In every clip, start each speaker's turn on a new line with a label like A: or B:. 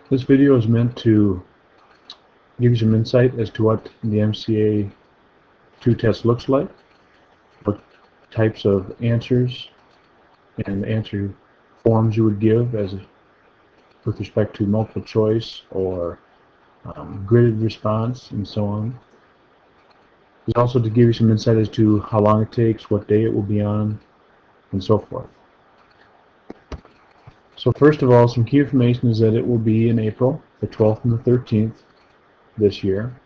A: This video is meant to give you some insight as to what the MCA 2 test looks like, what types of answers and answer forms you would give with respect to multiple choice or gridded response and so on. It's also to give you some insight as to how long it takes, what day it will be on, and so forth. So first of all, some key information is that it will be in April, the 12th and the 13th this year.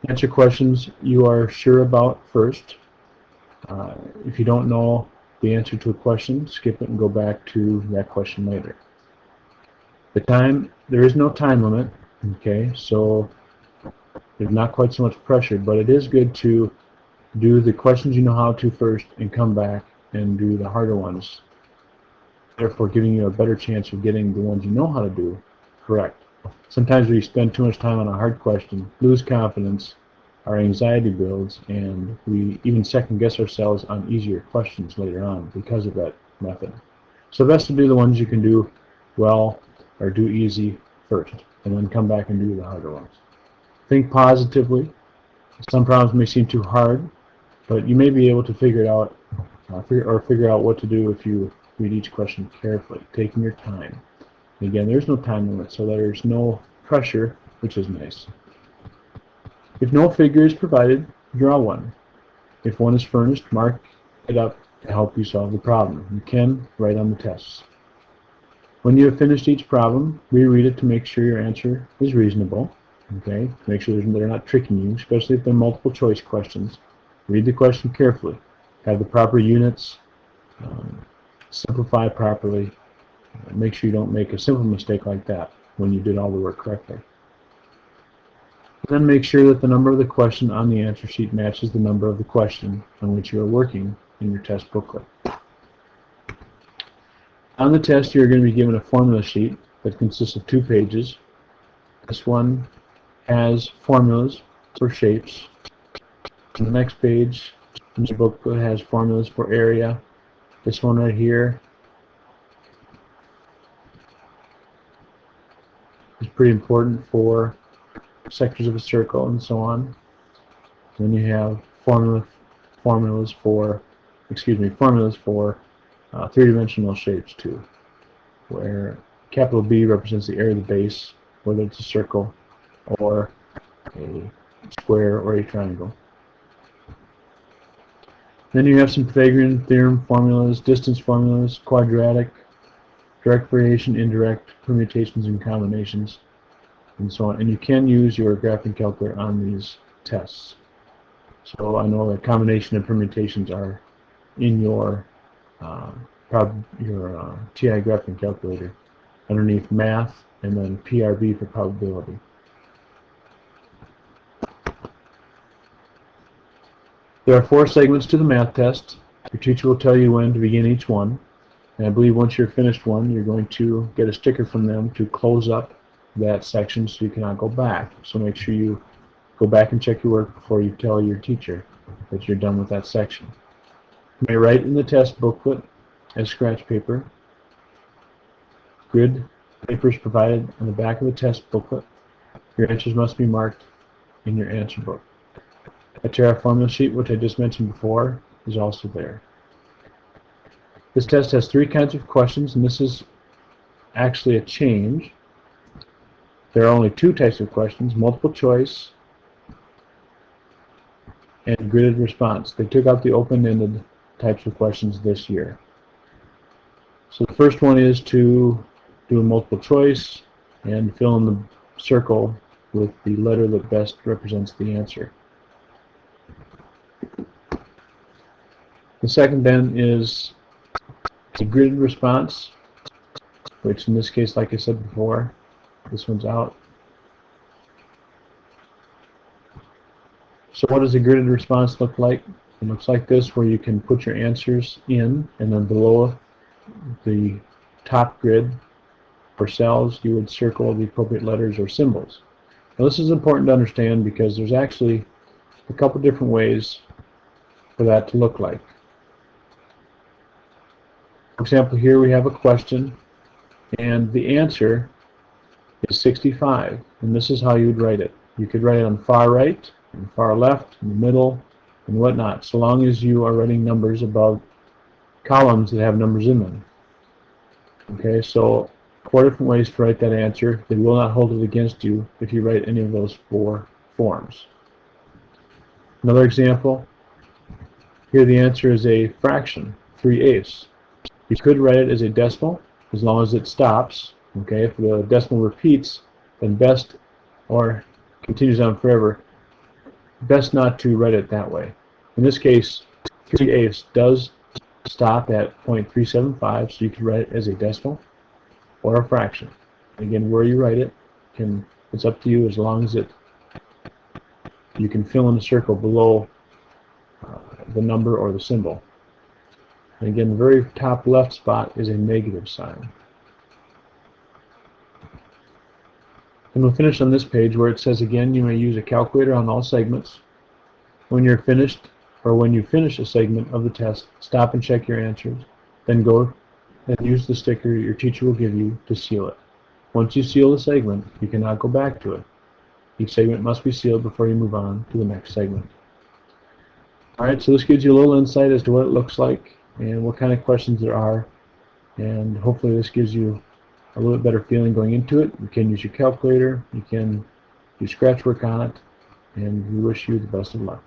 A: Answer questions you are sure about first. If you don't know the answer to a question, skip it and go back to that question later. There is no time limit, okay, so there's not quite so much pressure, but it is good to do the questions you know how to first and come back and do the harder ones, therefore giving you a better chance of getting the ones you know how to do correct. Sometimes we spend too much time on a hard question, lose confidence, our anxiety builds, and we even second guess ourselves on easier questions later on because of that method. So best to do the ones you can do well or do easy first, and then come back and do the harder ones. Think positively. Some problems may seem too hard, but you may be able to figure it out, or figure out what to do if you read each question carefully, taking your time. And again, there's no time limit, so there's no pressure, which is nice. If no figure is provided, draw one. If one is furnished, mark it up to help you solve the problem. You can write on the tests. When you have finished each problem, reread it to make sure your answer is reasonable. Okay, make sure they're not tricking you, especially if they're multiple choice questions. Read the question carefully. Have the proper units. Simplify properly. Make sure you don't make a simple mistake like that when you did all the work correctly. Then make sure that the number of the question on the answer sheet matches the number of the question on which you are working in your test booklet. On the test, you are going to be given a formula sheet that consists of 2 pages. This one has formulas for shapes. On the next page, the booklet has formulas for area. This one right here is pretty important for sectors of a circle and so on. Then you have formulas for three-dimensional shapes too, where capital B represents the area of the base, whether it's a circle or a square or a triangle. Then you have some Pythagorean theorem formulas, distance formulas, quadratic, direct variation, indirect, permutations and combinations, and so on. And you can use your graphing calculator on these tests. So I know that combination and permutations are in your TI graphing calculator underneath math and then PRB for probability. There are 4 segments to the math test. Your teacher will tell you when to begin each one. And I believe once you're finished one, you're going to get a sticker from them to close up that section so you cannot go back. So make sure you go back and check your work before you tell your teacher that you're done with that section. You may write in the test booklet as scratch paper. Grid paper is provided on the back of the test booklet. Your answers must be marked in your answer book. A Terra formula sheet, which I just mentioned before, is also there. This test has 3 kinds of questions, and this is actually a change. There are only 2 types of questions, multiple choice and gridded response. They took out the open-ended types of questions this year. So the first one is to do a multiple choice and fill in the circle with the letter that best represents the answer. The second then is a gridded response, which in this case, like I said before, this one's out. So what does a gridded response look like? It looks like this, where you can put your answers in, and then below the top grid for cells, you would circle the appropriate letters or symbols. Now this is important to understand because there's actually a couple different ways for that to look like. For example, here we have a question, and the answer is 65, and this is how you'd write it. You could write it on the far right, and far left, in the middle, and whatnot, so long as you are writing numbers above columns that have numbers in them. Okay, so 4 different ways to write that answer. They will not hold it against you if you write any of those 4 forms. Another example, here the answer is a fraction, 3/8. You could write it as a decimal, as long as it stops. Okay, if the decimal repeats, then best, or continues on forever, best not to write it that way. In this case, 3/8 does stop at 0.375, so you can write it as a decimal or a fraction. Again, where you write it, it's up to you, as long as you can fill in a circle below the number or the symbol. And again, the very top left spot is a negative sign. And we'll finish on this page where it says, again, you may use a calculator on all segments. When you're finished, or when you finish a segment of the test, stop and check your answers. Then go and use the sticker your teacher will give you to seal it. Once you seal the segment, you cannot go back to it. Each segment must be sealed before you move on to the next segment. Alright, so this gives you a little insight as to what it looks like and what kind of questions there are. And hopefully this gives you a little bit better feeling going into it. You can use your calculator, you can do scratch work on it, and we wish you the best of luck.